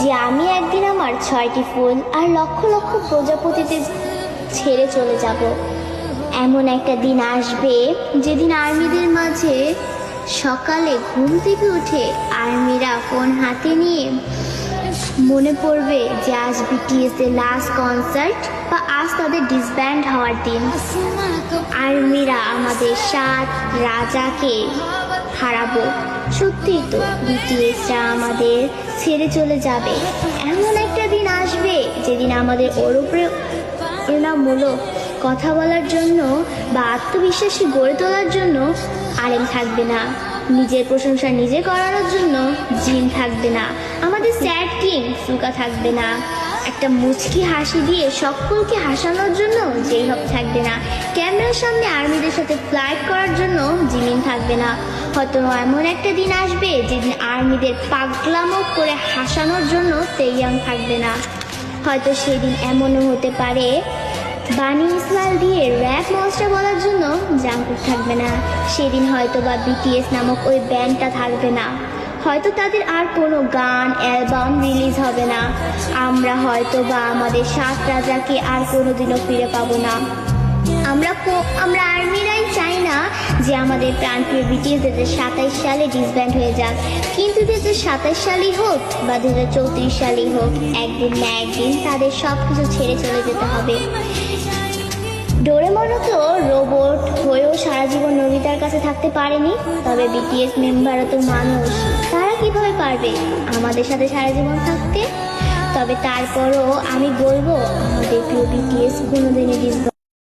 যে আমি একদিন আমার 6টি ফুল আর লক্ষ লক্ষ প্রজাপতিতে ছেড়ে চলে যাব। এমন একটা দিন আসবে যেদিন আর্মিদের মাঝে সকালে ঘুম থেকে উঠে আর্মিরা ফোন হাতে নিয়ে মনে পড়বে যে আজ বিটিএস এর লাস্ট কনসার্ট বা আজ তাদের ডিসব্যান্ড হওয়ার দিন। আর্মিরা আমাদের 7 রাজাকে হারাবো। সত্যি তো, বিটিএসরা আমাদের ছেড়ে চলে যাবে। এমন একটা দিন আসবে যেদিন আমাদের ওর উপরে প্রেরণামূলক কথা বলার জন্য বা আত্মবিশ্বাসী গড়ে তোলার জন্য আরেম থাকবে না, নিজের প্রশংসা নিজে করানোর জন্য জিন থাকবে না, আমাদের স্যাড কিং সুকা থাকবে না, একটা মুচকি হাসি দিয়ে সকলকে হাসানোর জন্য যেই হোক থাকবে না, ক্যামেরার সামনে আর্মিদের সাথে ফ্লাইট করার জন্য জিমিন থাকবে না। হয়তো এমন একটা দিন আসবে যেদিন আর্মিদের পাগলামো করে হাসানোর জন্য তেইয়াং থাকবে না। হয়তো সেদিন এমনও হতে পারে বানি ইসমাইল দিয়ে র্যাপ মনস্টার বলার জন্য জাঙ্কুক থাকবে না। সেদিন হয়তো বা বিটিএস নামক ওই ব্যান্ডটা থাকবে না। হয়তো তাদের আর কোনো গান অ্যালবাম রিলিজ হবে না। আমরা হয়তো বা আমাদের 7 রাজাকে আর কোনোদিনও ফিরে পাবো না। আমরা আর্মিরাই চাই না যে আমাদের প্রাণপ্রিয় বিটিএস 2027 সালে ডিসব্যান্ড হয়ে যাক, কিন্তু 2027 সালই হোক বা 2034 সালই হোক, একদিন না একদিন তাদের সব কিছু ছেড়ে চলে যেতে হবে। ডোরেমনও তো রোবট হয়েও সারা জীবন নোবিতার কাছে থাকতে পারেনি, তবে বিটিএস মেম্বারও তো মানুষ, তারা কিভাবে পারবে আমাদের সাথে সারা জীবন থাকতে? তবে তারপরও আমি বলবো আমাদের প্রিয় বিটিএস কোনোদিনই ডিসব্যান্ড